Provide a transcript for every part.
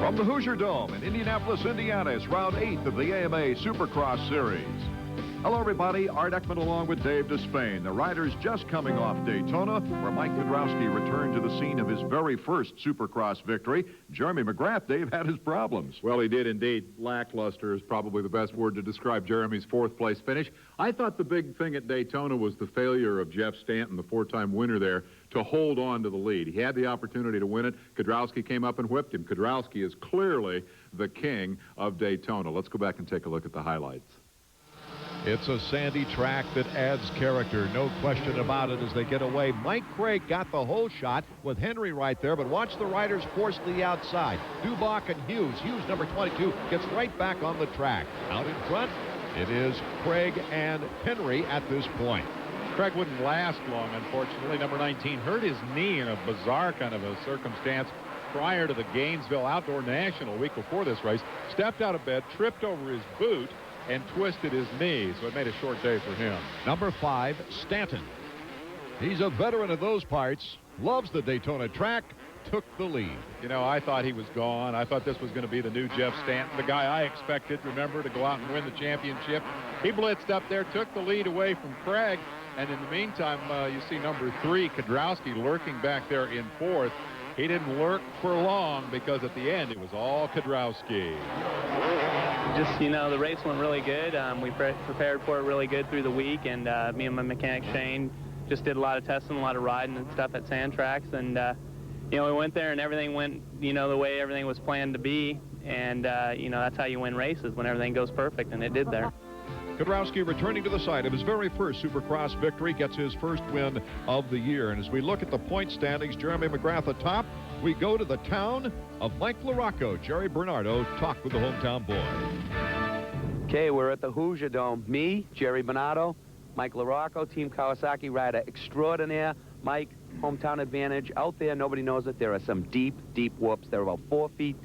From the Hoosier Dome in Indianapolis, Indiana, it's round 8 of the AMA Supercross Series. Hello, everybody. Art Ekman along with Dave Despain. The riders just coming off Daytona, where Mike Kudrowski returned to the scene of his very first Supercross victory. Jeremy McGrath, Dave, had his problems. Well, he did indeed. Lackluster is probably the best word to describe Jeremy's fourth-place finish. I thought the big thing at Daytona was the failure of Jeff Stanton, the four-time winner there, to hold on to the lead. He had the opportunity to win it. Kudrowski came up and whipped him. Kudrowski is clearly the king of Daytona. Let's go back and take a look at the highlights. It's a sandy track that adds character, no question about it as they get away. Mike Craig got the whole shot with Henry right there, but watch the riders force the outside. Dubach and Hughes. Hughes, number 22, gets right back on the track. Out in front, it is Craig and Henry at this point. Craig wouldn't last long, unfortunately. Number 19 hurt his knee in a bizarre kind of a circumstance prior to the Gainesville Outdoor National week before this race. Stepped out of bed, tripped over his boot, and twisted his knee, so it made a short day for him. Number 5, Stanton. He's a veteran of those parts, loves the Daytona track, took the lead. You know, I thought he was gone. I thought this was going to be the new Jeff Stanton, the guy I expected, remember, to go out and win the championship. He blitzed up there, took the lead away from Craig, and in the meantime, you see number 3, Kudrowski, lurking back there in 4th. He didn't lurk for long because at the end, it was all Kudrowski. Just, you know, the race went really good. We prepared for it really good through the week, and me and my mechanic Shane just did a lot of testing, a lot of riding and stuff at sand tracks, and you know, we went there and everything went, you know, the way everything was planned to be, and you know, that's how you win races, when everything goes perfect, and it did there. Kudrowski returning to the site of his very first Supercross victory, gets his first win of the year. And as we look at the point standings, Jeremy McGrath atop, we go to the town of Mike LaRocco. Jerry Bernardo talked with the hometown boy. Okay, we're at the Hoosier Dome. Me, Jerry Bernardo, Mike LaRocco, Team Kawasaki rider extraordinaire. Mike, hometown advantage. Out there, nobody knows it. There are some deep, deep whoops. They're about 4 feet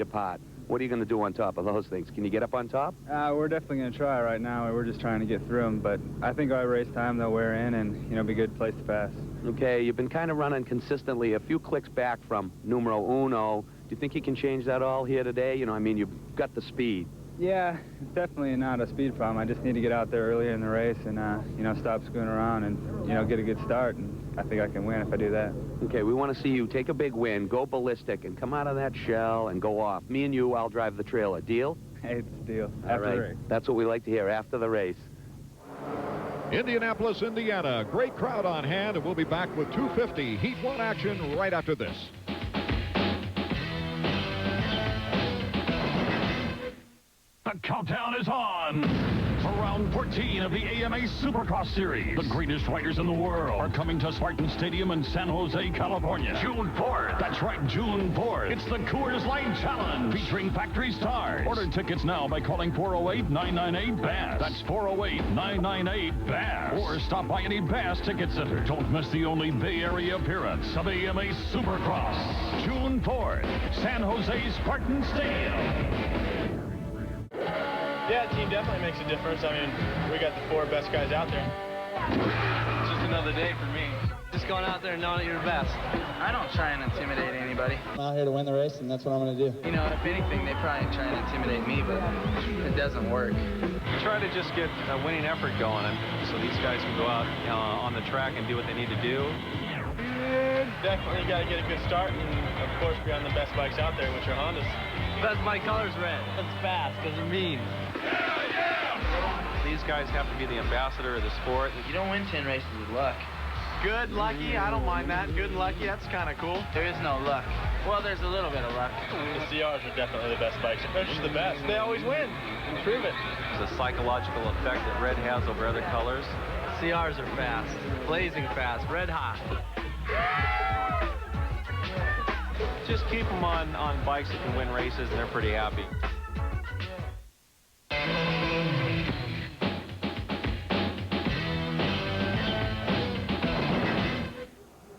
apart. What are you going to do on top of those things? Can you get up on top? We're definitely going to try right now. We're just trying to get through them, but I think our race time they'll wear in and, you know, be a good place to pass. Okay, you've been kind of running consistently a few clicks back from numero uno. Do you think you can change that all here today? You know, I mean, you've got the speed. Yeah, it's definitely not a speed problem. I just need to get out there earlier in the race and, you know, stop screwing around and, you know, get a good start. And I think I can win if I do that. Okay, we want to see you take a big win, go ballistic, and come out of that shell and go off. Me and you, I'll drive the trailer. Deal? Hey, it's a deal. After the race. That's what we like to hear, after the race. Indianapolis, Indiana. Great crowd on hand, and we'll be back with 250 Heat 1 action right after this. The countdown is on for round 14 of the AMA Supercross Series. The greatest riders in the world are coming to Spartan Stadium in San Jose, California. June 4th. That's right, June 4th. It's the Coors Light Challenge featuring factory stars. Order tickets now by calling 408-998-BASS. That's 408-998-BASS. Or stop by any BASS ticket center. Don't miss the only Bay Area appearance of AMA Supercross. June 4th, San Jose Spartan Stadium. Yeah, the team definitely makes a difference. I mean, we got the 4 best guys out there. It's just another day for me. Just going out there and knowing that you're the best. I don't try and intimidate anybody. I'm out here to win the race, and that's what I'm going to do. You know, if anything, they probably try and intimidate me, but it doesn't work. We try to just get a winning effort going, so these guys can go out on the track and do what they need to do. Definitely got to get a good start, and of course, be on the best bikes out there, which are Hondas. Because my color's red. That's fast, because it means. These guys have to be the ambassador of the sport. You don't win 10 races with luck. Good, lucky, I don't mind that. Good and lucky, that's kind of cool. There is no luck. Well, there's a little bit of luck. The CRs are definitely the best bikes. They're just the best. They always win. Prove it. It's a psychological effect that red has over other colors. CRs are fast. Blazing fast. Red hot. Just keep them on bikes that can win races, and they're pretty happy.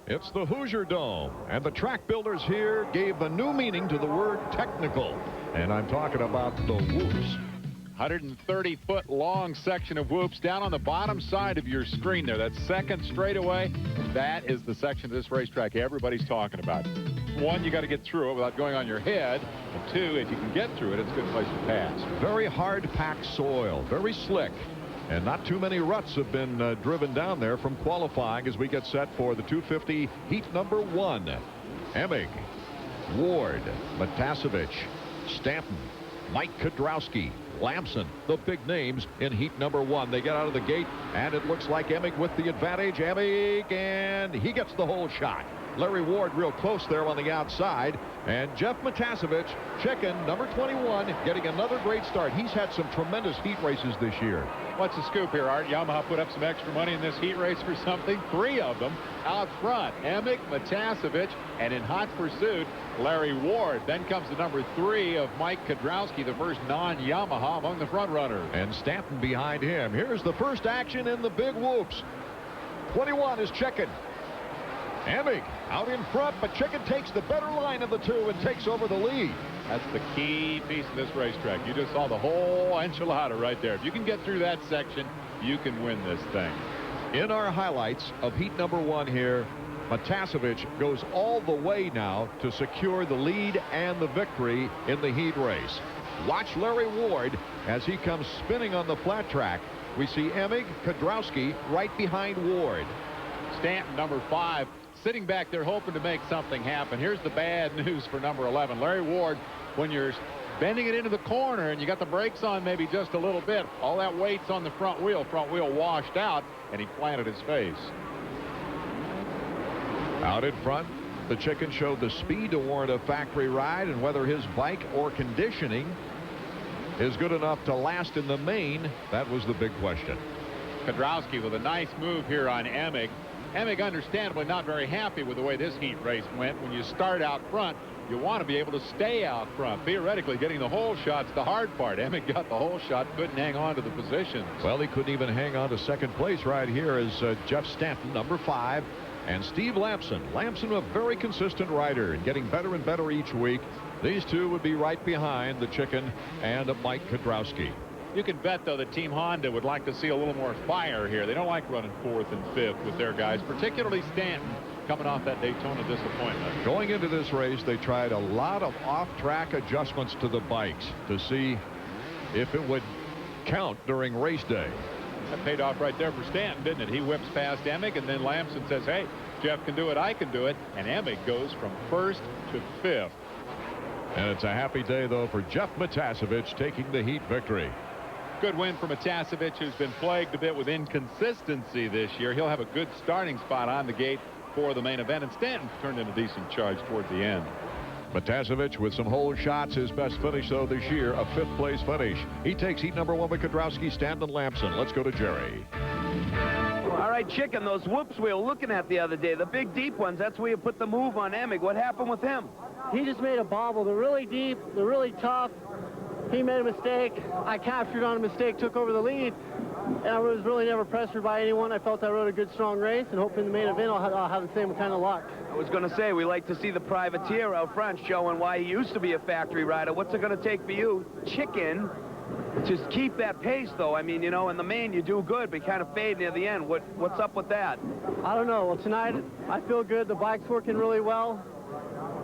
It's the Hoosier Dome, and the track builders here gave the new meaning to the word technical. And I'm talking about the whoops. 130-foot long section of whoops down on the bottom side of your screen there. That second straightaway, that is the section of this racetrack everybody's talking about. one, you got to get through it without going on your head. And two, if you can get through it, it's a good place to pass. Very hard-packed soil, very slick. And not too many ruts have been driven down there from qualifying as we get set for the 250 heat number 1. Emig, Ward, Matasevich, Stanton, Mike Kudrowski, Lamson, the big names in heat number 1. They get out of the gate, and it looks like Emig with the advantage. Emig, and he gets the whole shot. Larry Ward real close there on the outside. And Jeff Matasevich, chicken, number 21, getting another great start. He's had some tremendous heat races this year. What's the scoop here, Art? Yamaha put up some extra money in this heat race for something. 3 of them out front. Emig, Matasevich, and in hot pursuit, Larry Ward. Then comes the number 3 of Mike Kudrowski, the first non-Yamaha among the front runners. And Stanton behind him. Here's the first action in the big whoops. 21 is Chicken. Emig out in front, but Chicken takes the better line of the two and takes over the lead. That's the key piece of this racetrack. You just saw the whole enchilada right there. If you can get through that section, you can win this thing. In our highlights of heat number 1 here, Matasevich goes all the way now to secure the lead and the victory in the heat race. Watch Larry Ward as he comes spinning on the flat track. We see Emig, Kudrowski right behind Ward. Stanton, number 5, sitting back there hoping to make something happen. Here's the bad news for number 11. Larry Ward, when you're bending it into the corner and you got the brakes on maybe just a little bit, all that weight's on the front wheel washed out, and he planted his face. Out in front, the Chicken showed the speed to warrant a factory ride, and whether his bike or conditioning is good enough to last in the main, that was the big question. Kudrowski with a nice move here on Emig. Emig understandably not very happy with the way this heat race went. When you start out front, you want to be able to stay out front. Theoretically, getting the whole shot's the hard part. Emig got the whole shot, couldn't hang on to the positions. Well, he couldn't even hang on to second place. Right here is Jeff Stanton, number 5, and Steve Lamson. Lamson, a very consistent rider and getting better and better each week. These two would be right behind the Chicken and Mike Kudrowski. You can bet, though, that Team Honda would like to see a little more fire here. They don't like running 4th and 5th with their guys, particularly Stanton, coming off that Daytona disappointment. Going into this race, they tried a lot of off-track adjustments to the bikes to see if it would count during race day. That paid off right there for Stanton, didn't it? He whips past Emig, and then Lamson says, hey, Jeff can do it, I can do it. And Emig goes from 1st to 5th. And it's a happy day, though, for Jeff Matasevich taking the heat victory. Good win for Matasevich, who's been plagued a bit with inconsistency this year. He'll have a good starting spot on the gate for the main event, and Stanton turned in a decent charge toward the end. Matasevich with some whole shots. His best finish, though, this year, a 5th place finish. He takes heat number 1 with Kudrowski, Stanton, Lamson. Let's go to Jerry. All right, Chicken, those whoops we were looking at the other day, the big deep ones, that's where you put the move on Emig. What happened with him? He just made a bobble. They're really deep. They're really tough. He made a mistake. I captured on a mistake, took over the lead, and I was really never pressured by anyone. I felt I rode a good, strong race, and hoping in the main event I'll have the same kind of luck. I was going to say, we like to see the privateer out front showing why he used to be a factory rider. What's it going to take for you, Chicken, to keep that pace, though? I mean, you know, in the main you do good, but you kind of fade near the end. What's up with that? I don't know. Well, tonight I feel good. The bike's working really well.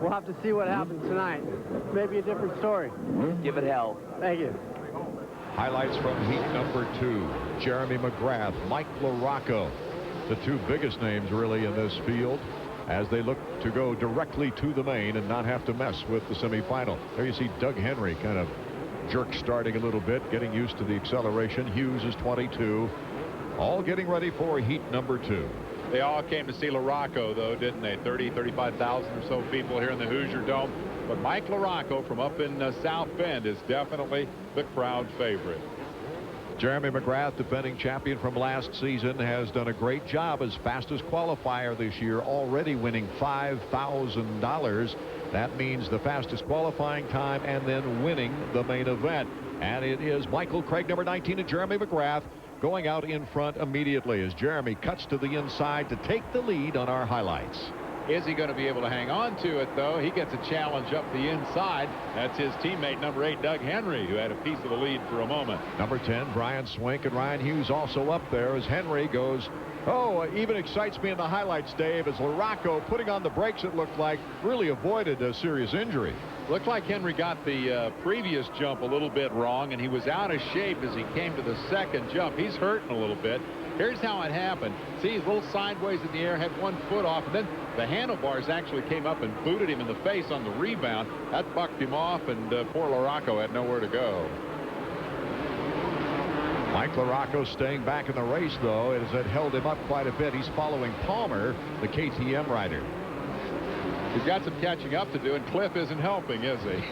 We'll have to see what happens tonight. Maybe a different story. Give it hell. Thank you. Highlights from heat number 2. Jeremy McGrath, Mike LaRocco, the two biggest names really in this field as they look to go directly to the main and not have to mess with the semifinal. There you see Doug Henry kind of jerk starting a little bit, getting used to the acceleration. Hughes is 22. All getting ready for heat number 2. They all came to see LaRocco, though, didn't they? 35,000 or so people here in the Hoosier Dome. But Mike LaRocco from up in South Bend is definitely the crowd favorite. Jeremy McGrath, defending champion from last season, has done a great job as fastest qualifier this year, already winning $5,000. That means the fastest qualifying time and then winning the main event. And it is Michael Craig, number 19, and Jeremy McGrath going out in front immediately as Jeremy cuts to the inside to take the lead on our highlights. Is he going to be able to hang on to it, though? He gets a challenge up the inside. That's his teammate, number 8, Doug Henry, who had a piece of the lead for a moment. Number 10, Brian Swink, and Ryan Hughes also up there as Henry goes Oh, even excites me in the highlights, Dave, as LaRocco, putting on the brakes, it looked like, really avoided a serious injury. Looked like Henry got the previous jump a little bit wrong, and he was out of shape as he came to the second jump. He's hurting a little bit. Here's how it happened. See, he's a little sideways in the air, had one foot off, and then the handlebars actually came up and booted him in the face on the rebound. That bucked him off, and poor LaRocco had nowhere to go. Mike LaRocco staying back in the race, though, as it held him up quite a bit. He's following Palmer, the KTM rider. He's got some catching up to do, and Cliff isn't helping, is he?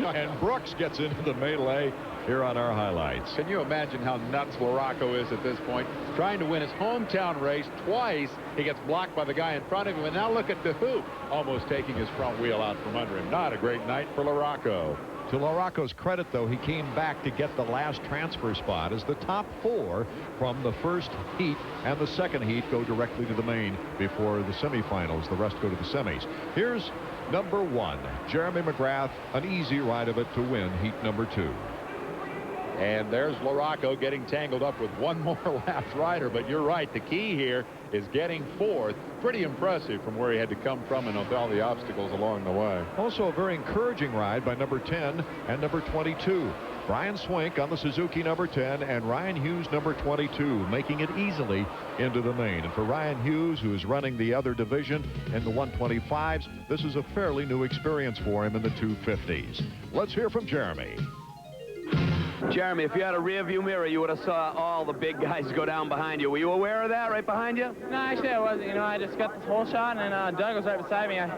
And Brooks gets into the melee here on our highlights. Can you imagine how nuts LaRocco is at this point? Trying to win his hometown race twice. He gets blocked by the guy in front of him, and now look at the hoop, almost taking his front wheel out from under him. Not a great night for LaRocco. To LaRocco's credit, though, he came back to get the last transfer spot as the top 4 from the first heat and the second heat go directly to the main before the semifinals. The rest go to the semis. Here's number 1, Jeremy McGrath, an easy ride of it to win heat number 2. And there's LaRocco getting tangled up with one more last rider. But you're right, the key here is getting 4th. Pretty impressive from where he had to come from and with all the obstacles along the way. Also a very encouraging ride by number 10 and number 22. Brian Swink on the Suzuki number 10 and Ryan Hughes number 22, making it easily into the main. And for Ryan Hughes, who is running the other division in the 125s, this is a fairly new experience for him in the 250s. Let's hear from Jeremy. Jeremy, if you had a rear view mirror, you would have saw all the big guys go down behind you. Were you aware of that right behind you? No, actually I wasn't. You know, I just got this whole shot, and Doug was right beside me. I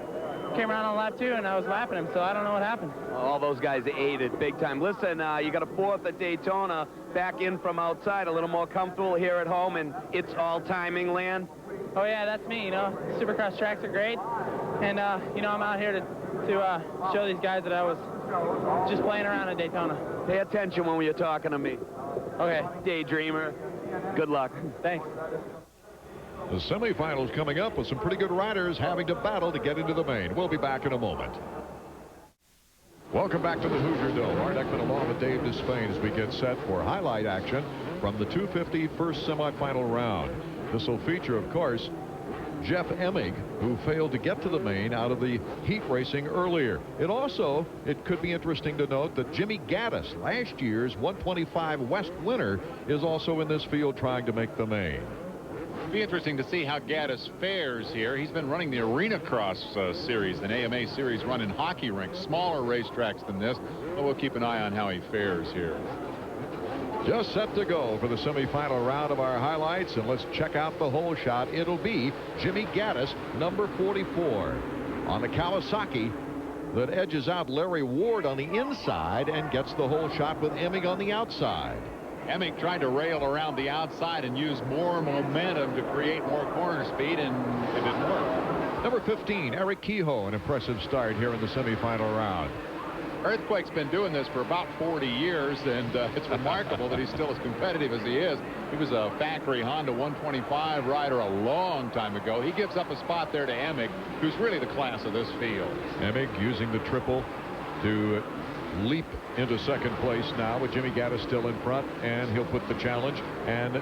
came around on lap 2, and I was lapping him, so I don't know what happened. All those guys ate it big time. Listen, you got a 4th at Daytona, back in from outside, a little more comfortable here at home, and it's all timing land. Oh, yeah, that's me. You know, Supercross tracks are great, and, you know, I'm out here to show these guys that I was just playing around at Daytona. Pay attention when you're talking to me. Okay. Daydreamer. Good luck. Thanks. The semifinals coming up with some pretty good riders having to battle to get into the main. We'll be back in a moment. Welcome back to the Hoosier Dome. Art Ekman along with Dave Despain as we get set for highlight action from the 250 first semifinal round. This will feature, of course, Jeff Emig, who failed to get to the main out of the heat racing earlier. It could be interesting to note that Jimmy Gaddis, last year's 125 West winner, is also in this field trying to make the main. It'll be interesting to see how Gaddis fares here. He's been running the Arena Cross series, an AMA series run in hockey rinks, smaller racetracks than this, but we'll keep an eye on how he fares here. Just set to go for the semifinal round of our highlights, and let's check out the whole shot. It'll be Jimmy Gaddis, number 44, on the Kawasaki that edges out Larry Ward on the inside and gets the whole shot with Emig on the outside. Emig tried to rail around the outside and use more momentum to create more corner speed, and it didn't work. Number 15, Eric Kehoe, an impressive start here in the semifinal round. Earthquake's been doing this for about 40 years, and it's remarkable that he's still as competitive as he is. He was a factory Honda 125 rider a long time ago. He gives up a spot there to Emig, who's really the class of this field. Emig using the triple to leap into second place now with Jimmy Gaddis still in front, and he'll put the challenge and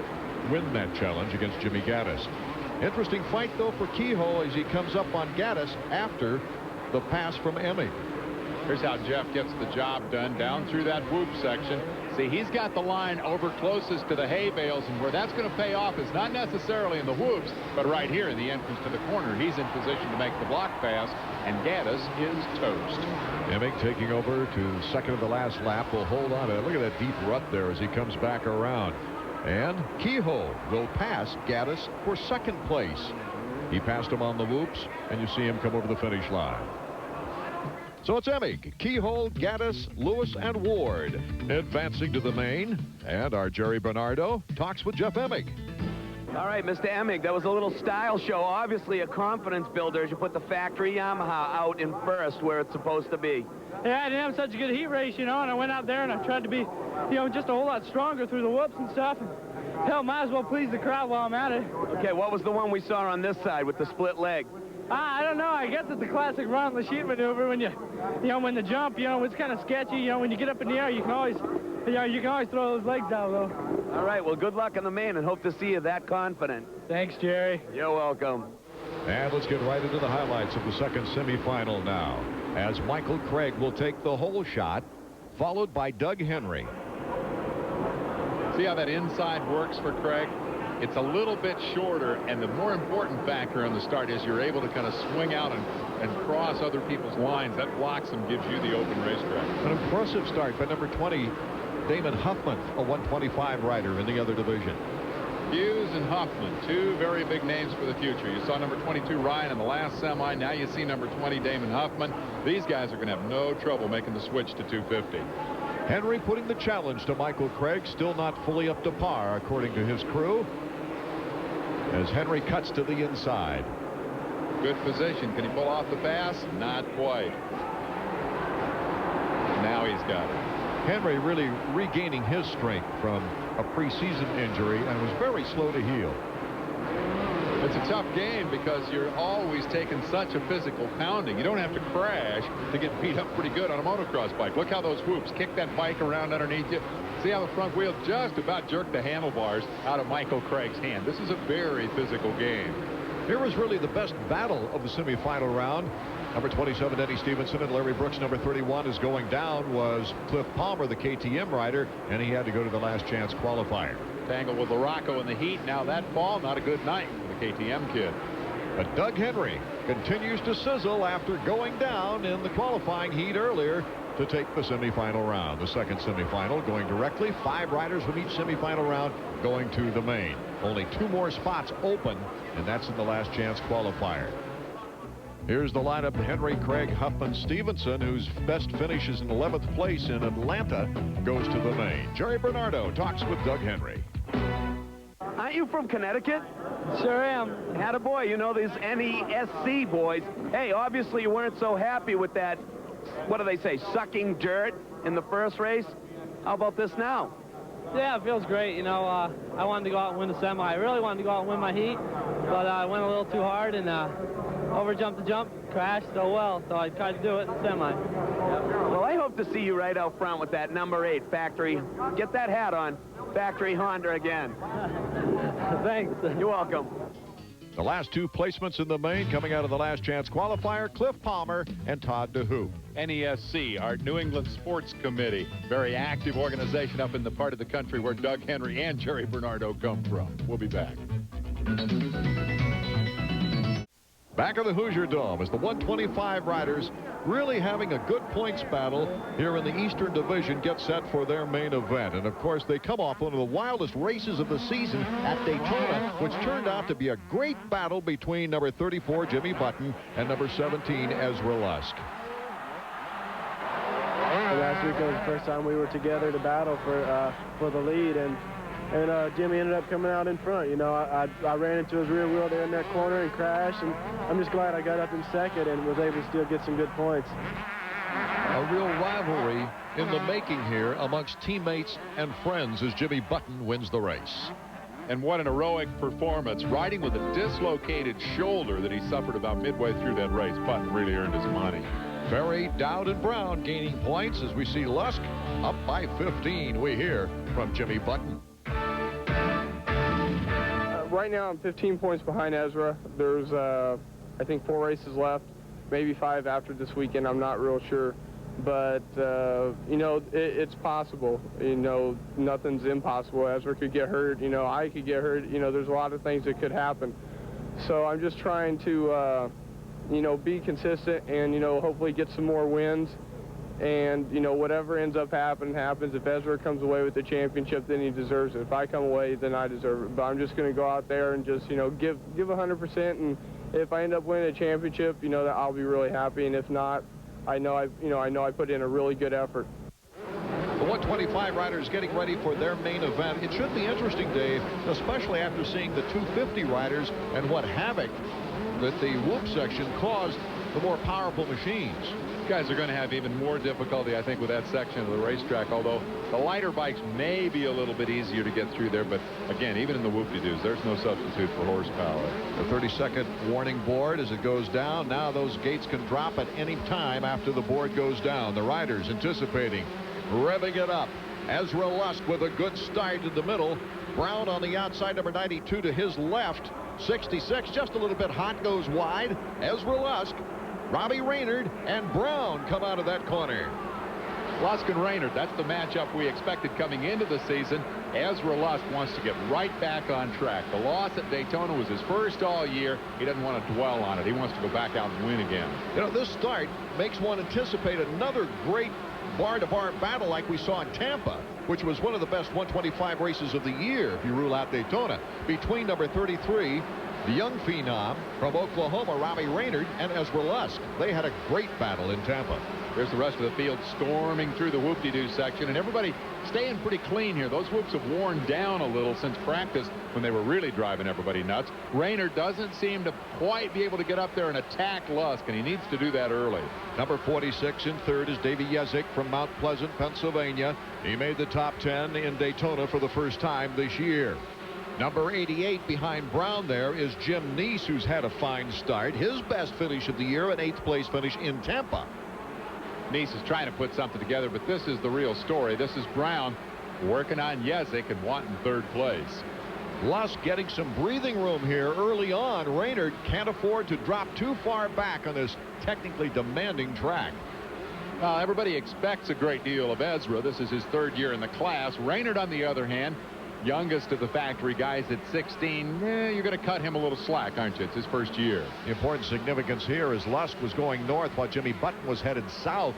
win that challenge against Jimmy Gaddis. Interesting fight, though, for Kehoe as he comes up on Gaddis after the pass from Emig. Here's how Jeff gets the job done down through that whoop section. See, he's got the line over closest to the hay bales, and where that's going to pay off is not necessarily in the whoops, but right here in the entrance to the corner. He's in position to make the block pass, and Gaddis is toast. Emig taking over to second of the last lap. Will hold on to it. Look at that deep rut there as he comes back around. And Kehoe will pass Gaddis for second place. He passed him on the whoops, and you see him come over the finish line. So it's Emig, Kehoe, Gaddis, Lewis, and Ward advancing to the main. And our Jerry Bernardo talks with Jeff Emig. All right, Mr. Emig, that was a little style show. Obviously a confidence builder as you put the factory Yamaha out in first where it's supposed to be. Yeah, I didn't have such a good heat race, you know, and I went out there and I tried to be, you know, just a whole lot stronger through the whoops and stuff. And hell, might as well please the crowd while I'm at it. Okay, what was the one we saw on this side with the split leg? I don't know. I guess it's the classic run the sheet maneuver when when the jump, it's kind of sketchy. When you get up in the air, you can always throw those legs out, though. All right, well, good luck on the main, and hope to see you that confident. Thanks, Jerry. You're welcome. And let's get right into the highlights of the second semifinal now, as Michael Craig will take the whole shot, followed by Doug Henry. See how that inside works for Craig? It's a little bit shorter, and the more important factor on the start is you're able to kind of swing out and cross other people's lines. That blocks them, gives you the open racetrack. An impressive start by number 20, Damon Huffman, a 125 rider in the other division. Hughes and Huffman, two very big names for the future. You saw number 22 Ryan in the last semi. Now you see number 20 Damon Huffman. These guys are going to have no trouble making the switch to 250. Henry putting the challenge to Michael Craig, still not fully up to par according to his crew, as Henry cuts to the inside. Good position. Can he pull off the pass? Not quite. Now he's got it. Henry really regaining his strength from a preseason injury and was very slow to heal. It's a tough game because you're always taking such a physical pounding. You don't have to crash to get beat up pretty good on a motocross bike. Look how those whoops kick that bike around underneath you. See how the front wheel just about jerked the handlebars out of Michael Craig's hand. This is a very physical game. Here was really the best battle of the semifinal round. Number 27, Eddie Stevenson, and Larry Brooks, number 31, is going down, was Cliff Palmer, the KTM rider, and he had to go to the last chance qualifier. Tangled with LaRocco in the heat. Now that fall, not a good night for the KTM kid. But Doug Henry continues to sizzle after going down in the qualifying heat earlier to take the semifinal round. The second semifinal going directly. 5 riders from each semifinal round going to the main. Only 2 more spots open, and that's in the last chance qualifier. Here's the lineup: Henry, Craig, Huffman, Stevenson, whose best finish is in 11th place in Atlanta, goes to the main. Jerry Bernardo talks with Doug Henry. Aren't you from Connecticut? Sure am. Attaboy, you know these NESC boys. Hey, obviously you weren't so happy with that, what do they say, sucking dirt in the first race. How about this now? Yeah, it feels great. You know, I wanted to go out and win the semi. I really wanted to go out and win my heat, but I went a little too hard and overjumped the jump, crashed, oh well, so I tried to do it in the semi. Well, I hope to see you right out front with that number 8 factory. Get that hat on. Factory Honda again. Thanks. You're welcome. The last 2 placements in the main coming out of the last chance qualifier: Cliff Palmer and Todd DeHoop. NESC, our New England Sports Committee, very active organization up in the part of the country where Doug Henry and Jerry Bernardo come from. We'll be back. Back of the Hoosier Dome as the 125 riders, really having a good points battle here in the Eastern Division, get set for their main event. And of course, they come off one of the wildest races of the season at Daytona, which turned out to be a great battle between number 34 Jimmy Button and number 17 Ezra Lusk. Last week was the first time we were together to battle for the lead, and Jimmy ended up coming out in front. You know, I ran into his rear wheel there in that corner and crashed, and I'm just glad I got up in second and was able to still get some good points. A real rivalry in the making here amongst teammates and friends as Jimmy Button wins the race. And what an heroic performance, riding with a dislocated shoulder that he suffered about midway through that race. Button really earned his money. Barry, Dowd, and Brown gaining points as we see Lusk up by 15. We hear from Jimmy Button. Right now I'm 15 points behind Ezra. There's I think 4 races left, maybe 5 after this weekend. I'm not real sure, but you know, it's possible. You know, nothing's impossible. Ezra could get hurt, you know, I could get hurt, you know, there's a lot of things that could happen. So I'm just trying to you know, be consistent and, you know, hopefully get some more wins. And, you know, whatever ends up happening happens. If Ezra comes away with the championship, then he deserves it. If I come away, then I deserve it. But I'm just going to go out there and just, you know, give 100%. And if I end up winning a championship, you know, that I'll be really happy. And if not, I know I put in a really good effort. The 125 riders getting ready for their main event. It should be interesting, Dave, especially after seeing the 250 riders and what havoc that the whoop section caused the more powerful machines. Guys are going to have even more difficulty, I think, with that section of the racetrack, although the lighter bikes may be a little bit easier to get through there. But again, even in the whoop-de-doos, there's no substitute for horsepower. The 30-second warning board as it goes down. Now those gates can drop at any time after the board goes down. The riders anticipating, revving it up Ezra Lusk with a good start in the middle. Brown on the outside, number 92 to his left. 66, just a little bit hot, goes wide. Ezra Lusk, Robbie Raynard, and Brown come out of that corner. Lusk and Raynard, that's the matchup we expected coming into the season. Ezra Lusk wants to get right back on track. The loss at Daytona was his first all year. He doesn't want to dwell on it. He wants to go back out and win again. You know, this start makes one anticipate another great bar-to-bar battle like we saw in Tampa, which was one of the best 125 races of the year, if you rule out Daytona, between number 33, the young phenom from Oklahoma, Robbie Raynard, and Ezra Lusk. They had a great battle in Tampa. There's the rest of the field storming through the whoop-de-doo section, and everybody staying pretty clean here. Those whoops have worn down a little since practice when they were really driving everybody nuts. Raynard doesn't seem to quite be able to get up there and attack Lusk, and he needs to do that early. Number 46 in third is Davey Yezik from Mount Pleasant, Pennsylvania. He made the top 10 in Daytona for the first time this year. Number 88 behind Brown there is Jim Neese, who's had a fine start. His best finish of the year, an 8th place finish in Tampa. Neese is trying to put something together, but this is the real story. This is Brown working on Yezik and wanting third place. Lusk getting some breathing room here early on. Raynard can't afford to drop too far back on this technically demanding track. Everybody expects a great deal of Ezra. This is his third year in the class. Raynard, on the other hand, youngest of the factory guys at 16, you're going to cut him a little slack, aren't you? It's his first year. The important significance here is Lusk was going north while Jimmy Button was headed south.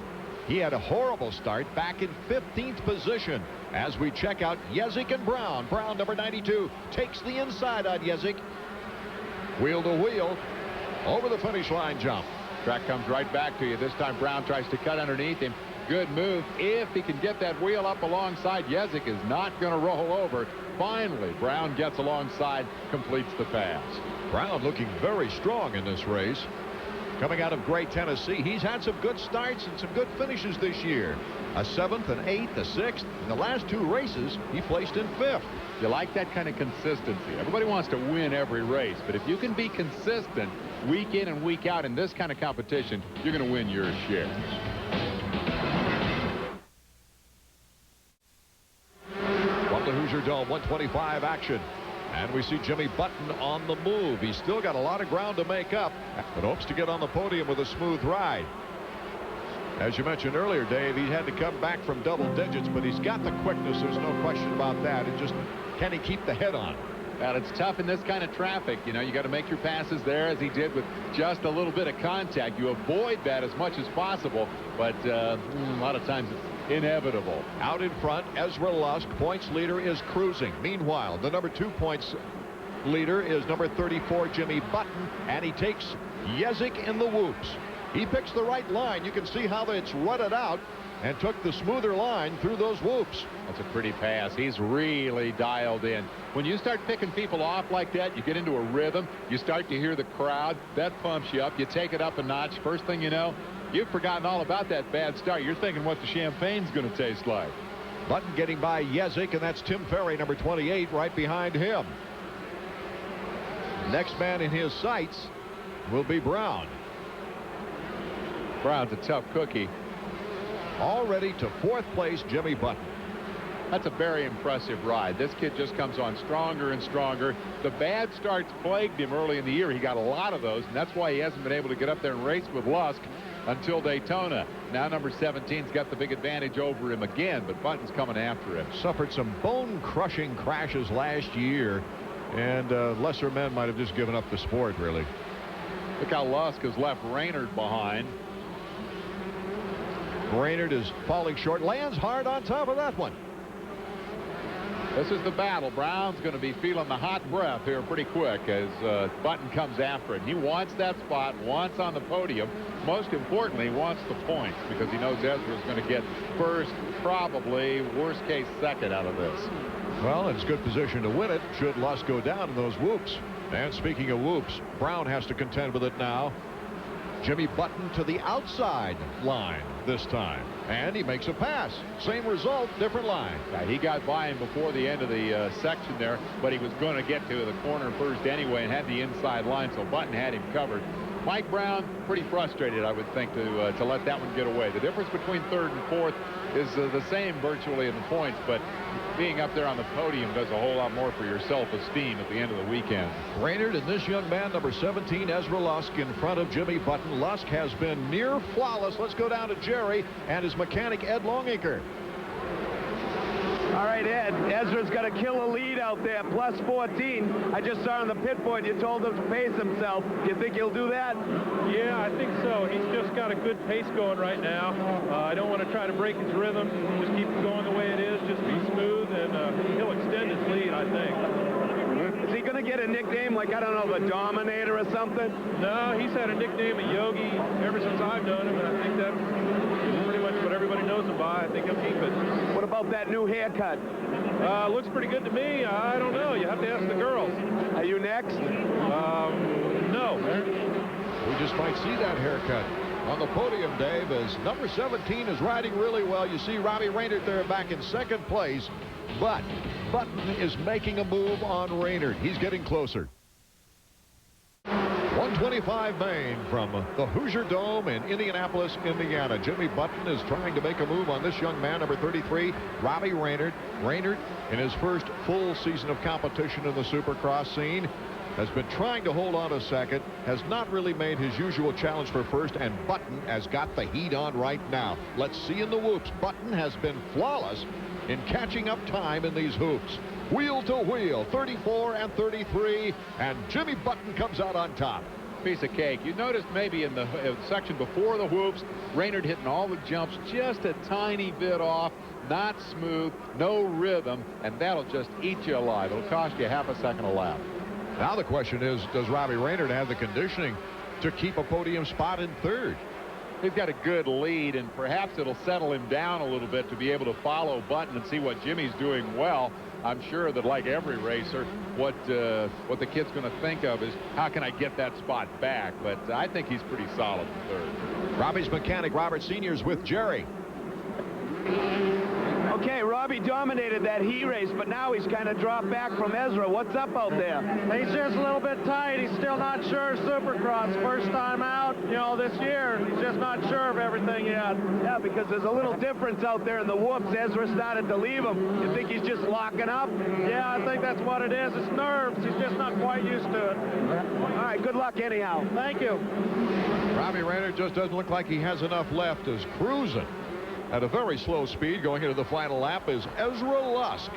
He had a horrible start, back in 15th position. As we check out Yezik and Brown. Brown, number 92, takes the inside on Yezik. Wheel to wheel over the finish line jump. Track comes right back to you. This time Brown tries to cut underneath him. Good move. If he can get that wheel up alongside, Yezik is not going to roll over. Finally, Brown gets alongside, completes the pass. Brown looking very strong in this race. Coming out of Gray, Tennessee, he's had some good starts and some good finishes this year. A 7th, an 8th, a 6th. In the last 2 races, he placed in 5th. You like that kind of consistency. Everybody wants to win every race, but if you can be consistent week in and week out in this kind of competition, you're going to win your share. From the Hoosier Dome, 125 action. And we see Jimmy Button on the move. He's still got a lot of ground to make up, but hopes to get on the podium with a smooth ride. As you mentioned earlier, Dave, he had to come back from double digits, but he's got the quickness. There's no question about that. And just, can he keep the head on? Well, it's tough in this kind of traffic. You know, you got to make your passes there as he did with just a little bit of contact. You avoid that as much as possible, but a lot of times it's inevitable. Out in front, Ezra Lusk, points leader, is cruising. Meanwhile, the number 2 points leader is number 34, Jimmy Button, and he takes Yezik in the whoops. He picks the right line. You can see how it's rutted out and took the smoother line through those whoops. That's a pretty pass. He's really dialed in. When you start picking people off like that, you get into a rhythm. You start to hear the crowd. That pumps you up. You take it up a notch. First thing you know, you've forgotten all about that bad start. You're thinking what the champagne's going to taste like. Button getting by Yezik, and that's Tim Ferry, number 28, right behind him. Next man in his sights will be Brown. Brown's a tough cookie. Already to 4th place, Jimmy Button. That's a very impressive ride. This kid just comes on stronger and stronger. The bad starts plagued him early in the year. He got a lot of those, and that's why he hasn't been able to get up there and race with Lusk until Daytona. Now number 17's got the big advantage over him again, but Button's coming after him. Suffered some bone-crushing crashes last year, and lesser men might have just given up the sport, really. Look how Lusk has left Raynard behind. Raynard is falling short, lands hard on top of that one. This is the battle. Brown's going to be feeling the hot breath here pretty quick as Button comes after him. He wants that spot, wants on the podium. Most importantly, he wants the points because he knows Ezra's going to get first, probably worst case second out of this. Well, it's good position to win it should Lusk go down in those whoops. And speaking of whoops, Brown has to contend with it now. Jimmy Button to the outside line this time, and he makes a pass. Same result, different line. Yeah, he got by him before the end of the section there, but he was going to get to the corner first anyway and had the inside line, so Button had him covered. Mike Brown, pretty frustrated, I would think, to let that one get away. The difference between third and fourth is the same virtually in the points, but being up there on the podium does a whole lot more for your self-esteem at the end of the weekend. Raynard and this young man, number 17, Ezra Lusk, in front of Jimmy Button. Lusk has been near flawless. Let's go down to Jerry and his mechanic, Ed Longacre. All right, Ed, Ezra's got a killer lead out there, plus 14. I just saw on the pit board you told him to pace himself. Do you think he'll do that? Yeah, I think so. He's just got a good pace going right now. I don't want to try to break his rhythm. Just keep it going the way it is. Just be smooth, and he'll extend his lead, I think. Is he going to get a nickname like, I don't know, the Dominator or something? No, he's had a nickname of Yogi ever since I've known him, and I think that's pretty much what everybody knows him by. I think he'll keep it. What about that new haircut? Looks pretty good to me. I don't know. You have to ask the girls. Are you next? No. We just might see that haircut on the podium, Dave, as number 17 is riding really well. You see Robbie Raynard there back in second place, but Button is making a move on Raynard. He's getting closer. 125 Main from the Hoosier Dome in Indianapolis, Indiana. Jimmy Button is trying to make a move on this young man, number 33, Robbie Raynard. Raynard, in his first full season of competition in the Supercross scene, has been trying to hold on to second, has not really made his usual challenge for first, and Button has got the heat on right now. Let's see in the whoops. Button has been flawless in catching up time in these hoops. Wheel to wheel, 34 and 33, and Jimmy Button comes out on top. Piece of cake. You noticed maybe in the section before the whoops, Raynard hitting all the jumps just a tiny bit off, not smooth, no rhythm, and that'll just eat you alive. It'll cost you half a second a lap. Now the question is, does Robbie Raynard have the conditioning to keep a podium spot in third? He's got a good lead, and perhaps it'll settle him down a little bit to be able to follow Button and see what Jimmy's doing well. I'm sure that, like every racer, what the kid's going to think of is, how can I get that spot back? But I think he's pretty solid in third. Robbie's mechanic, Robert Sr., is with Jerry. Okay, Robbie dominated that heat race, but now he's kind of dropped back from Ezra. What's up out there? He's just a little bit tight. He's still not sure of Supercross. First time out, this year. He's just not sure of everything yet. Yeah, because there's a little difference out there in the whoops. Ezra started to leave him. You think he's just locking up? Yeah, I think that's what it is. It's nerves. He's just not quite used to it. All right, good luck anyhow. Thank you. Robbie Raynard just doesn't look like he has enough left. Is cruising at a very slow speed going into the final lap is Ezra Lusk.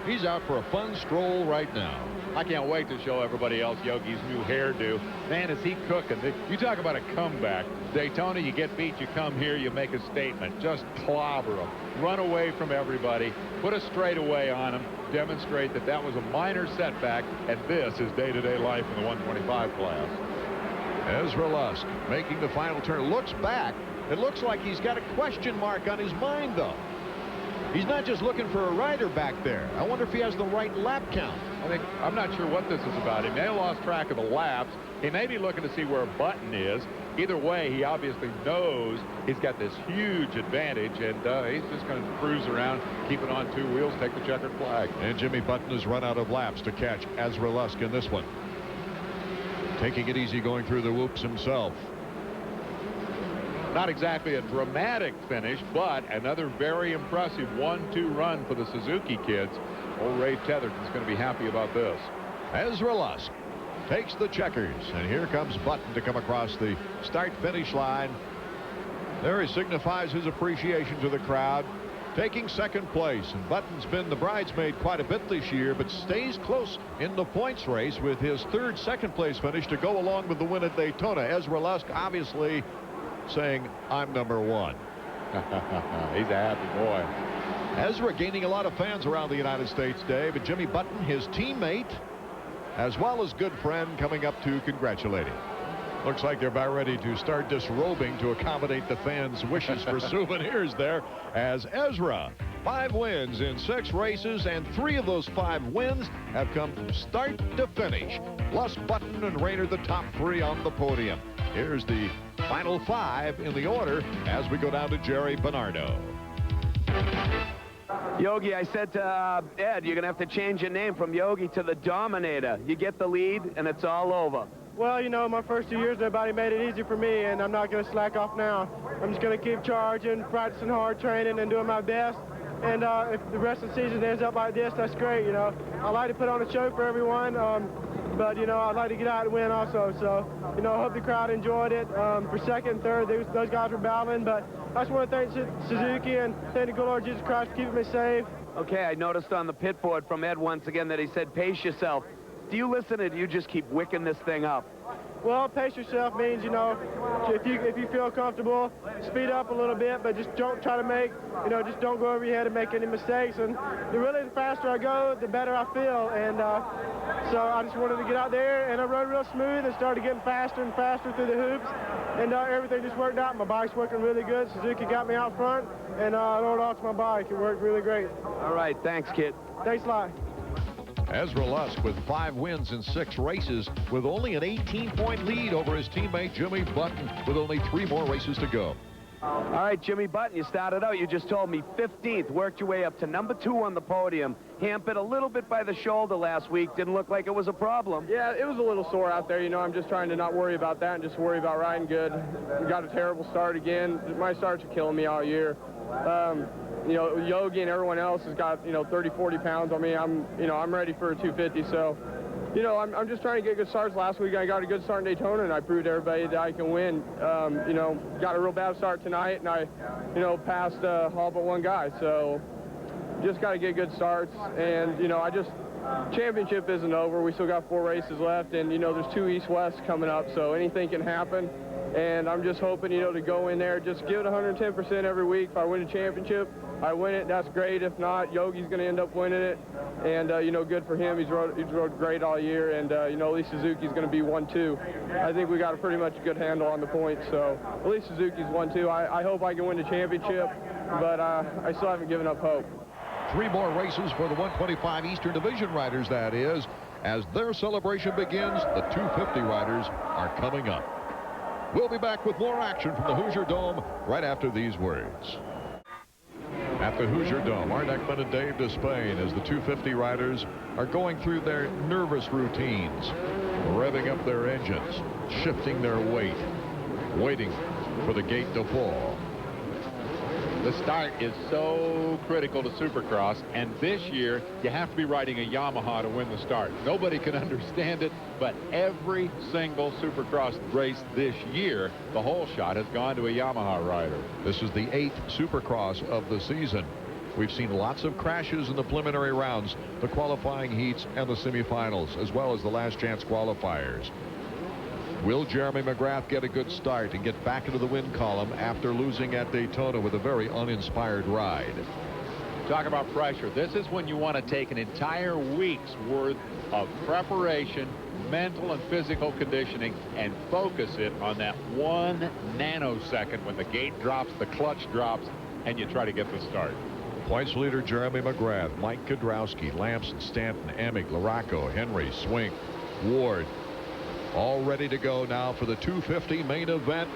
He's out for a fun stroll right now. I can't wait to show everybody else Yogi's new hairdo. Man, is he cooking. You talk about a comeback. Daytona, you get beat, you come here, you make a statement. Just clobber them. Run away from everybody. Put a straightaway on them. Demonstrate that that was a minor setback, and this is day-to-day life in the 125 class. Ezra Lusk making the final turn. Looks back. It looks like he's got a question mark on his mind, though. He's not just looking for a rider back there. I wonder if he has the right lap count. I'm not sure what this is about. He may have lost track of the laps. He may be looking to see where Button is. Either way, he obviously knows he's got this huge advantage, and he's just going to cruise around, keep it on two wheels, take the checkered flag. And Jimmy Button has run out of laps to catch Ezra Lusk in this one. Taking it easy going through the whoops himself. Not exactly a dramatic finish, but another very impressive 1-2 run for the Suzuki kids. Old Ray Tetherton's going to be happy about this. Ezra Lusk takes the checkers, and here comes Button to come across the start-finish line. There he signifies his appreciation to the crowd, taking second place. And Button's been the bridesmaid quite a bit this year, but stays close in the points race with his third second-place finish to go along with the win at Daytona. Ezra Lusk obviously saying, I'm number one. He's a happy boy. Ezra gaining a lot of fans around the United States, Dave, and Jimmy Button, his teammate, as well as good friend, coming up to congratulate him. Looks like they're about ready to start disrobing to accommodate the fans' wishes for souvenirs there, as Ezra, 5 wins in 6 races, and 3 of those 5 wins have come from start to finish. Lusk, Button, and Raynard, the top 3 on the podium. Here's the final 5 in the order as we go down to Jerry Bernardo. Yogi, I said to Ed, you're going to have to change your name from Yogi to the Dominator. You get the lead, and it's all over. Well, you know, my first 2 years, nobody made it easy for me, and I'm not going to slack off now. I'm just going to keep charging, practicing hard, training, and doing my best. And if the rest of the season ends up like this, that's great, you know. I like to put on a show for everyone, but, you know, I'd like to get out and win also. So, you know, I hope the crowd enjoyed it. For second and third, those guys were battling, but I just want to thank Suzuki and thank the good Lord Jesus Christ for keeping me safe. Okay, I noticed on the pit board from Ed once again that he said, pace yourself. Do you listen or do you just keep wicking this thing up? Well, pace yourself means, you know, if you feel comfortable, speed up a little bit, but just don't try to make, you know, just don't go over your head and make any mistakes. And really, the faster I go, the better I feel. And so I just wanted to get out there, and I rode real smooth and started getting faster and faster through the hoops. And everything just worked out. My bike's working really good. Suzuki got me out front, and I rode off to my bike. It worked really great. All right, thanks, kid. Thanks a lot. Ezra Lusk with 5 wins in 6 races with only an 18-point lead over his teammate Jimmy Button with only 3 more races to go. All right, Jimmy Button, you started out, you just told me 15th, worked your way up to number 2 on the podium. Hampered a little bit by the shoulder last week. Didn't look like it was a problem. Yeah, it was a little sore out there. You know, I'm just trying to not worry about that and just worry about riding good. We got a terrible start again. My starts are killing me all year. You know, Yogi and everyone else has got, you know, 30, 40 pounds on me. I'm ready for a 250. So, you know, I'm just trying to get good starts. Last week I got a good start in Daytona, and I proved to everybody that I can win. You know, got a real bad start tonight, and I, you know, passed all but one guy. So, just got to get good starts. And, you know, championship isn't over. We still got 4 races left, and, you know, there's 2 East-West coming up, so anything can happen. And I'm just hoping, you know, to go in there, just give it 110% every week. If I win a championship, I win it, that's great. If not, Yogi's going to end up winning it. And, you know, good for him. He's rode great all year. And, you know, at least Suzuki's going to be 1-2. I think we got a pretty much good handle on the points. So at least Suzuki's 1-2. I hope I can win the championship, but I still haven't given up hope. 3 more races for the 125 Eastern Division riders, that is. As their celebration begins, the 250 riders are coming up. We'll be back with more action from the Hoosier Dome right after these words. At the Hoosier Dome, Art Ekman and Dave Despain as the 250 riders are going through their nervous routines, revving up their engines, shifting their weight, waiting for the gate to fall. The start is so critical to Supercross, and this year you have to be riding a Yamaha to win the start. Nobody can understand it, but every single Supercross race this year, the whole shot has gone to a Yamaha rider. This is the 8th Supercross of the season. We've seen lots of crashes in the preliminary rounds, the qualifying heats, and the semifinals, as well as the last chance qualifiers. Will Jeremy McGrath get a good start and get back into the win column after losing at Daytona with a very uninspired ride? Talk about pressure. This is when you want to take an entire week's worth of preparation, mental and physical conditioning, and focus it on that 1 nanosecond when the gate drops, the clutch drops, and you try to get the start. Points leader Jeremy McGrath, Mike Kudrowski, Lamson, Stanton, Emig, Larocco, Henry, Swink, Ward, all ready to go now for the 250 main event.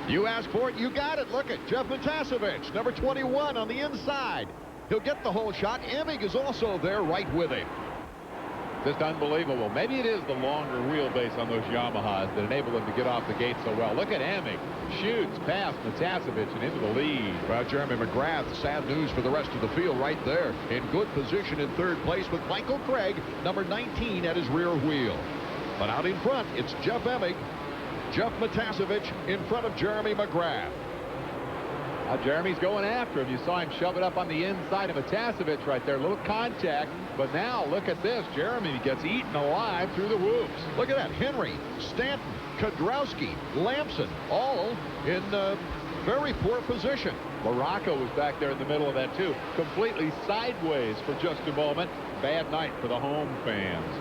You asked for it, you got it. Look at Jeff Matasevich, number 21 on the inside. He'll get the whole shot. Emig is also there right with him. Just unbelievable. Maybe it is the longer wheelbase on those Yamahas that enable them to get off the gate so well. Look at Emig. Shoots past Matasevich and into the lead. Well, Jeremy McGrath, sad news for the rest of the field right there. In good position in 3rd place with Michael Craig, number 19 at his rear wheel. But out in front, it's Jeff Emig. Jeff Matasevich in front of Jeremy McGrath. Now Jeremy's going after him. You saw him shove it up on the inside of Matasevich right there. A little contact. But now look at this. Jeremy gets eaten alive through the whoops. Look at that. Henry, Stanton, Kudrowski, Lamson, all in very poor position. Larocco was back there in the middle of that too. Completely sideways for just a moment. Bad night for the home fans.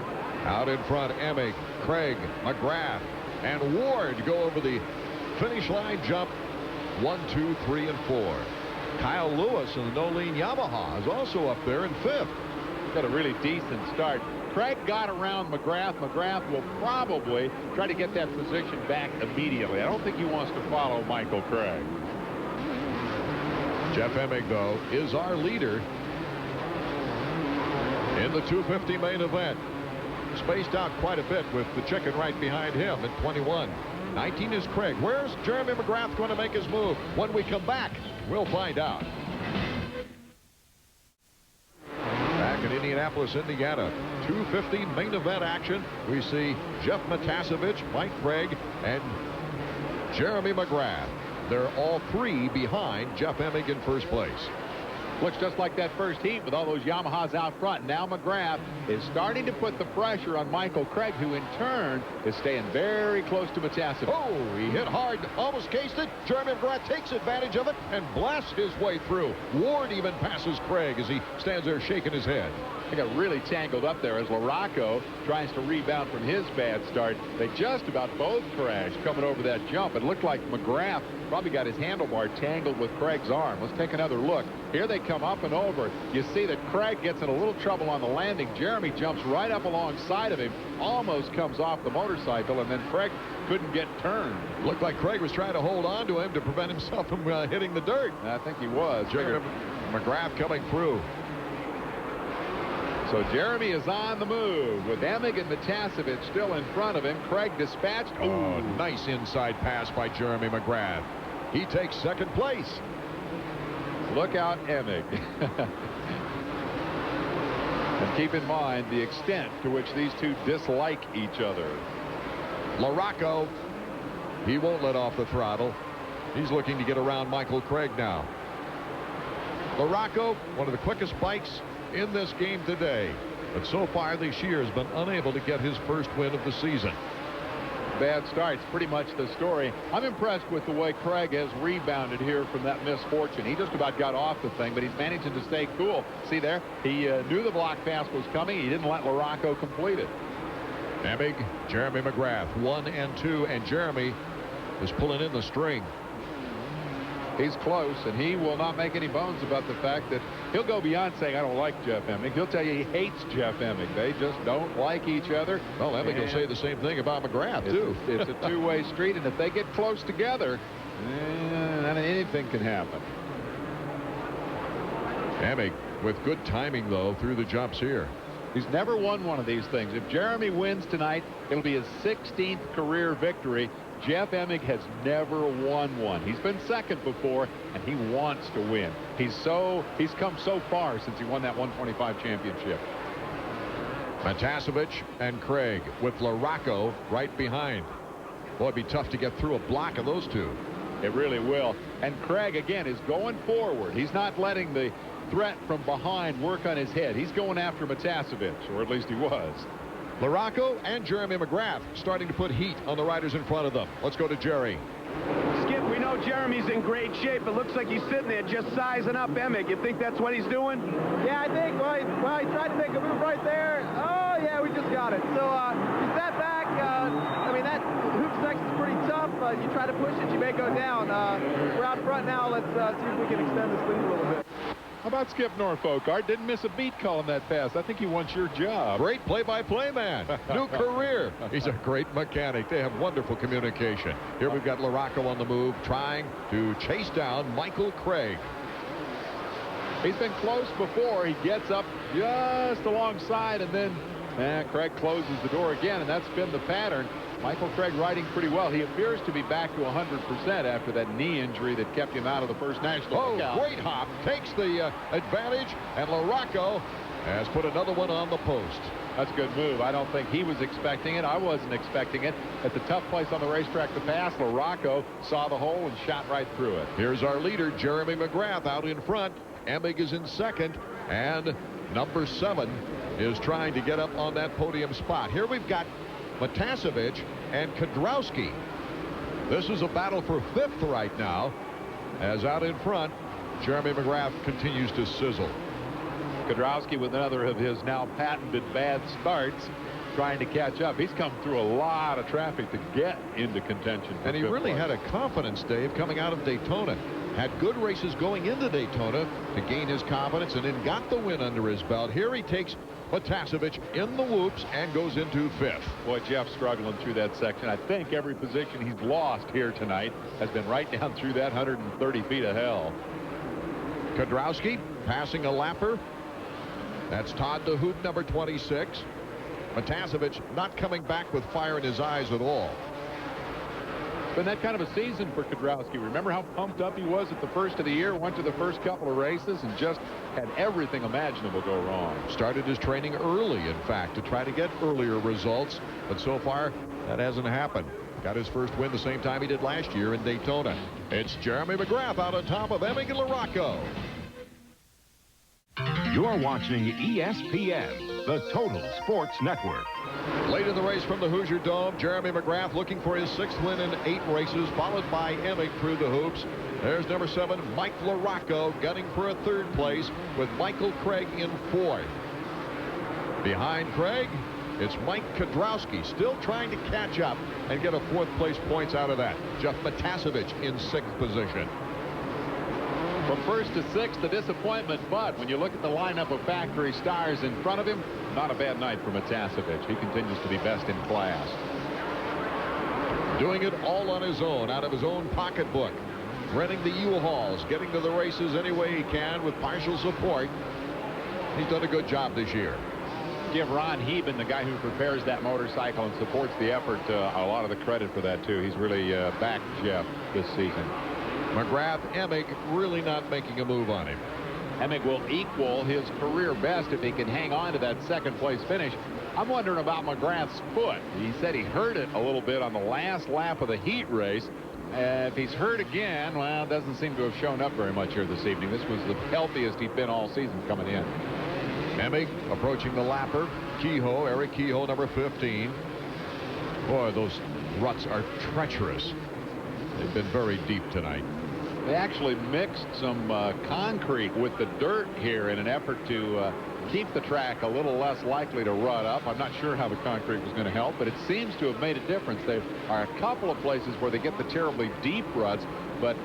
Out in front, Emig, Craig, McGrath, and Ward go over the finish line jump. 1, 2, 3, and 4. Kyle Lewis in the no-lean Yamaha is also up there in 5th. Got a really decent start. Craig got around McGrath. McGrath will probably try to get that position back immediately. I don't think he wants to follow Michael Craig. Jeff Emig, though, is our leader in the 250 main event. spaced out quite a bit with the chicken right behind him at 21. 19 is Craig. Where's Jeremy McGrath going to make his move? When we come back, we'll find out. Back in Indianapolis, Indiana, 250 main event action. We see Jeff Matasevich, Mike Craig, and Jeremy McGrath. They're all three behind Jeff Emig in first place. Looks just like that first heat with all those Yamahas out front. Now McGrath is starting to put the pressure on Michael Craig, who in turn is staying very close to Matasevich. Oh, he hit hard, almost cased it. Jeremy McGrath takes advantage of it and blasts his way through. Ward even passes Craig as he stands there shaking his head. They got really tangled up there as LaRocco tries to rebound from his bad start. They just about both crashed coming over that jump. It looked like McGrath probably got his handlebar tangled with Craig's arm. Let's take another look. Here they come up and over. You see that Craig gets in a little trouble on the landing. Jeremy jumps right up alongside of him, almost comes off the motorcycle, and then Craig couldn't get turned. Looked like Craig was trying to hold on to him to prevent himself from hitting the dirt. I think he was. Jeremy McGrath coming through. So Jeremy is on the move with Emig and Matasevich still in front of him. Craig dispatched. Oh, nice inside pass by Jeremy McGrath. He takes second place. Look out, Emig. And keep in mind the extent to which these two dislike each other. LaRocco, he won't let off the throttle. He's looking to get around Michael Craig now. LaRocco, one of the quickest bikes in this game today, but so far this year has been unable to get his first win of the season. Bad starts, pretty much the story. I'm impressed with the way Craig has rebounded here from that misfortune. He just about got off the thing, but he's managing to stay cool. See there? He knew the block pass was coming. He didn't let LaRocco complete it. Emig, Jeremy McGrath, 1 and 2, and Jeremy is pulling in the string. He's close, and he will not make any bones about the fact that he'll go beyond saying, I don't like Jeff Emig. He'll tell you he hates Jeff Emig. They just don't like each other. Well, Emig will say the same thing about McGrath, too. It's a two-way street, and if they get close together, anything can happen. Emig with good timing, though, through the jumps here. He's never won one of these things. If Jeremy wins tonight, it'll be his 16th career victory. Jeff Emig has never won one. He's been second before, and he wants to win. He's come so far since he won that 125 championship. Matasevich and Craig with LaRocco right behind. Boy, it'd be tough to get through a block of those two. It really will. And Craig, again, is going forward. He's not letting the threat from behind work on his head. He's going after Matasevich, or at least he was. LaRocco and Jeremy McGrath starting to put heat on the riders in front of them. Let's go to Jerry. Skip, we know Jeremy's in great shape. It looks like he's sitting there just sizing up Emig. You think that's what he's doing? Yeah, I think, well, he tried to make a move right there. Oh, yeah, we just got it. So, he sat back. I mean, that hoop section's pretty tough. You try to push it, you may go down. We're out front now. Let's see if we can extend this lead a little bit. How about Skip Norfolk? Art didn't miss a beat calling that pass. I think he wants your job. Great play-by-play man. New career. He's a great mechanic. They have wonderful communication. Here we've got LaRocco on the move, trying to chase down Michael Craig. He's been close before. He gets up just alongside, and then Craig closes the door again, and that's been the pattern. Michael Craig riding pretty well. He appears to be back to 100% after that knee injury that kept him out of the first national. Oh, great hop. Takes the advantage, and LaRocco has put another one on the post. That's a good move. I don't think he was expecting it. I wasn't expecting it. At the tough place on the racetrack to pass, LaRocco saw the hole and shot right through it. Here's our leader, Jeremy McGrath, out in front. Emig is in second, and number 7 is trying to get up on that podium spot. Here we've got Matasevich and Kedrowski. This is a battle for 5th right now, as out in front, Jeremy McGrath continues to sizzle. Kedrowski with another of his now patented bad starts, trying to catch up. He's come through a lot of traffic to get into contention. And he really had a confidence, Dave, coming out of Daytona. Had good races going into Daytona to gain his confidence, and then got the win under his belt. Here he takes Matasevich in the whoops and goes into 5th. Boy, Jeff's struggling through that section. I think every position he's lost here tonight has been right down through that 130 feet of hell. Kedrowski passing a lapper. That's Todd DeHoop, number 26. Matiasevich not coming back with fire in his eyes at all. Been that kind of a season for Kedrowski. Remember how pumped up he was at the first of the year, went to the first couple of races and just had everything imaginable go wrong. Started his training early, in fact, to try to get earlier results, but so far that hasn't happened. Got his first win the same time he did last year in Daytona. It's Jeremy McGrath out on top of Emig and LaRocco. You're watching ESPN, the Total Sports Network. Late in the race from the Hoosier Dome, Jeremy McGrath looking for his 6th win in 8 races, followed by Emig through the hoops. There's number 7, Mike LaRocco, gunning for a 3rd place with Michael Craig in 4th. Behind Craig, it's Mike Kedrowski, still trying to catch up and get a 4th place points out of that. Jeff Matiasevich in 6th position. From 1st to 6th, the disappointment, but when you look at the lineup of factory stars in front of him, not a bad night for Matiasevich. He continues to be best in class. Doing it all on his own, out of his own pocketbook. Renting the U-Hauls, getting to the races any way he can with partial support. He's done a good job this year. Give Ron Heben, the guy who prepares that motorcycle and supports the effort, a lot of the credit for that, too. He's really backed Jeff this season. McGrath, Emig really not making a move on him. Emig will equal his career best if he can hang on to that 2nd place finish. I'm wondering about McGrath's foot. He said he hurt it a little bit on the last lap of the heat race. If he's hurt again, well, it doesn't seem to have shown up very much here this evening. This was the healthiest he'd been all season coming in. Emig approaching the lapper. Kehoe, Eric Kehoe, number 15. Boy, those ruts are treacherous. They've been very deep tonight. They actually mixed some concrete with the dirt here in an effort to keep the track a little less likely to rut up. I'm not sure how the concrete was going to help, but it seems to have made a difference. There are a couple of places where they get the terribly deep ruts, but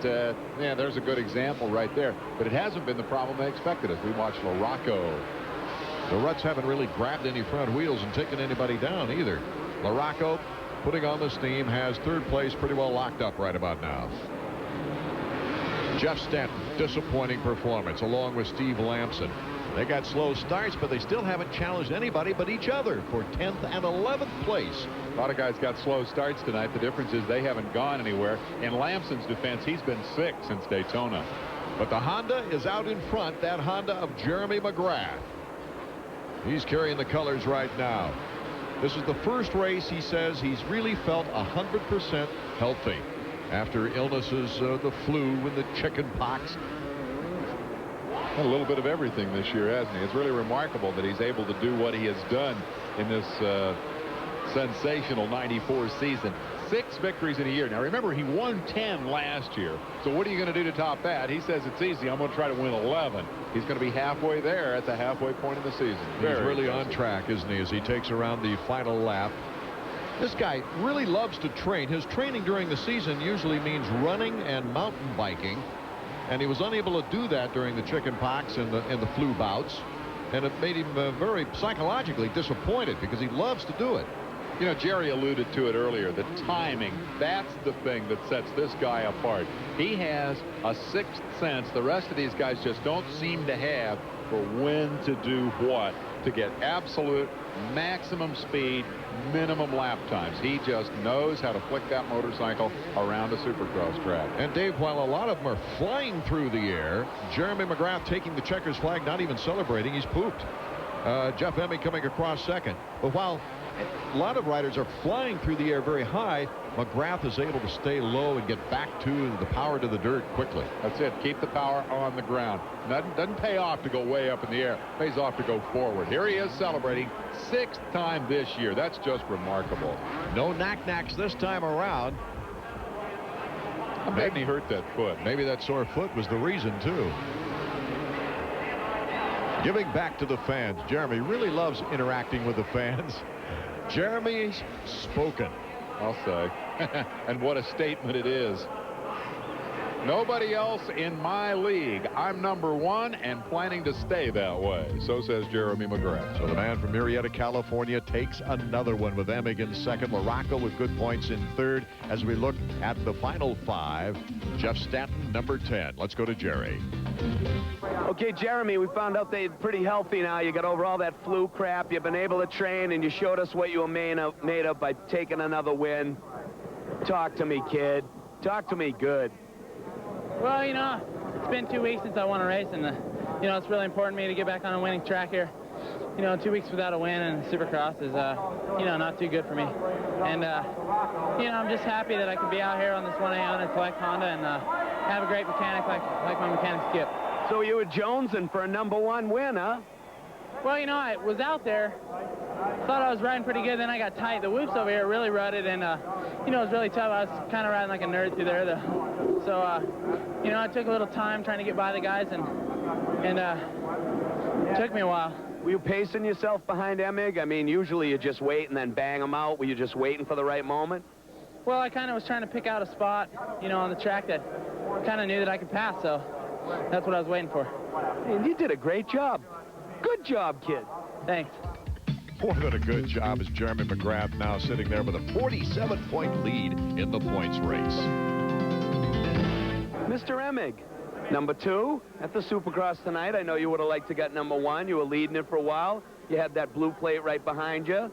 yeah, there's a good example right there. But it hasn't been the problem they expected as we watch LaRocco. The ruts haven't really grabbed any front wheels and taken anybody down either. LaRocco putting on the steam, has 3rd place pretty well locked up right about now. Jeff Stanton, disappointing performance along with Steve Lamson. They got slow starts, but they still haven't challenged anybody but each other for 10th and 11th place. A lot of guys got slow starts tonight. The difference is they haven't gone anywhere. In Lamson's defense, he's been sick since Daytona. But the Honda is out in front, that Honda of Jeremy McGrath. He's carrying the colors right now. This is the first race he says he's really felt 100% healthy after illnesses, the flu and the chicken pox. A little bit of everything this year, hasn't he? It's really remarkable that he's able to do what he has done in this sensational 94 season. 6 victories in a year. Now remember, he won 10 last year. So what are you going to do to top that? He says it's easy. I'm going to try to win 11. He's going to be halfway there at the halfway point of the season. He's really on track, isn't he, as he takes around the final lap. This guy really loves to train. His training during the season usually means running and mountain biking, and he was unable to do that during the chicken pox and the flu bouts, and it made him very psychologically disappointed because he loves to do it. You know, Jerry alluded to it earlier, the timing, that's the thing that sets this guy apart. He has a 6th sense the rest of these guys just don't seem to have for when to do what to get absolute maximum speed, minimum lap times. He just knows how to flick that motorcycle around a Supercross track. And Dave, while a lot of them are flying through the air, Jeremy McGrath taking the checkers flag, not even celebrating, he's pooped. Jeff Emig coming across 2nd. But while a lot of riders are flying through the air very high, McGrath is able to stay low and get back to the power to the dirt quickly. That's it. Keep the power on the ground. Doesn't pay off to go way up in the air. Pays off to go forward. Here he is celebrating 6th time this year. That's just remarkable. No knack-knacks this time around. I'm betting he hurt that foot. Maybe that sore foot was the reason, too. Giving back to the fans. Jeremy really loves interacting with the fans. Jeremy's spoken, I'll say. And what a statement it is. Nobody else in my league. I'm number 1 and planning to stay that way. So says Jeremy McGrath. So the man from Marietta, California takes another one with Emig in 2nd. LaRocco with good points in 3rd. As we look at the final 5, Jeff Stanton, number 10. Let's go to Jerry. Okay, Jeremy, we found out that you're pretty healthy now. You got over all that flu crap. You've been able to train, and you showed us what you were made of by taking another win. Talk to me, kid. Talk to me good. Well, you know, it's been 2 weeks since I won a race, and, you know, it's really important to me to get back on a winning track here. You know, 2 weeks without a win in Supercross is, you know, not too good for me. And, you know, I'm just happy that I could be out here on this 1-800 select Honda and have a great mechanic like my mechanic Skip. So you were jonesing for a #1 win, huh? Well, you know, I was out there, thought I was riding pretty good, then I got tight. The whoops over here really rutted, and, you know, it was really tough. I was kind of riding like a nerd through there, though. So, you know, I took a little time trying to get by the guys, and it took me a while. Were you pacing yourself behind Emig? I mean, usually you just wait and then bang them out. Were you just waiting for the right moment? Well, I kind of was trying to pick out a spot, you know, on the track that kind of knew that I could pass, so that's what I was waiting for. And you did a great job. Good job, kid. Thanks. More than a good job as Jeremy McGrath now sitting there with a 47-point lead in the points race. Mr. Emig, #2 at the Supercross tonight. I know you would have liked to get #1. You were leading it for a while. You had that blue plate right behind you.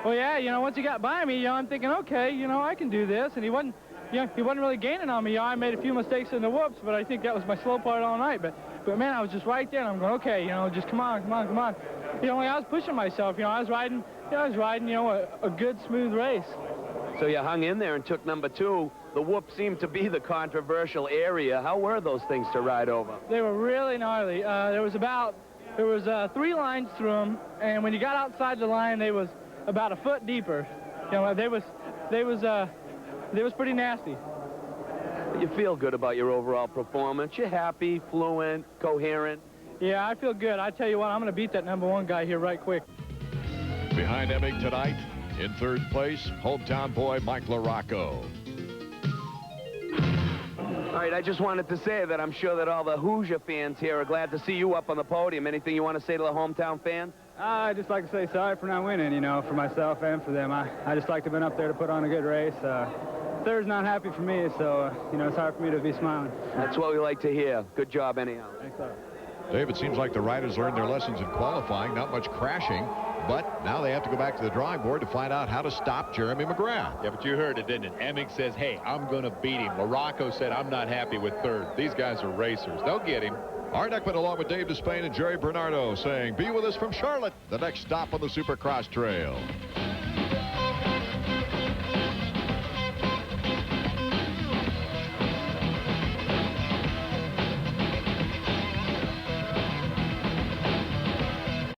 Well, yeah, you know, once he got by me, you know, I'm thinking, okay, you know, I can do this. And he wasn't really gaining on me. You know, I made a few mistakes in the whoops, but I think that was my slow part all night. But man, I was just right there, and I'm going, okay, you know, just come on. You know, I was pushing myself. You know, I was riding, you know, a good, smooth race. So you hung in there and took #2. The whoop seemed to be the controversial area. How were those things to ride over? They were really gnarly. There was 3 lines through them, and when you got outside the line, they was about a foot deeper. You know, they was pretty nasty. You feel good about your overall performance? You're happy, fluent, coherent? Yeah, I feel good. I tell you what, I'm going to beat that #1 guy here right quick. Behind Emig tonight, in 3rd place, hometown boy Mike LaRocco. All right, I just wanted to say that I'm sure that all the Hoosier fans here are glad to see you up on the podium. Anything you want to say to the hometown fans? I'd just like to say sorry for not winning, you know, for myself and for them. I just like to have been up there to put on a good race. Third's not happy for me, so, you know, it's hard for me to be smiling. That's what we like to hear. Good job anyhow. Thanks, sir. Dave, it seems like the riders learned their lessons in qualifying, not much crashing, but now they have to go back to the drawing board to find out how to stop Jeremy McGrath. Yeah, but you heard it, didn't it? Emig says, hey, I'm going to beat him. LaRocco said, I'm not happy with 3rd. These guys are racers. They'll get him. Art Eckman along with Dave Despain and Jerry Bernardo saying, be with us from Charlotte, the next stop on the Supercross trail.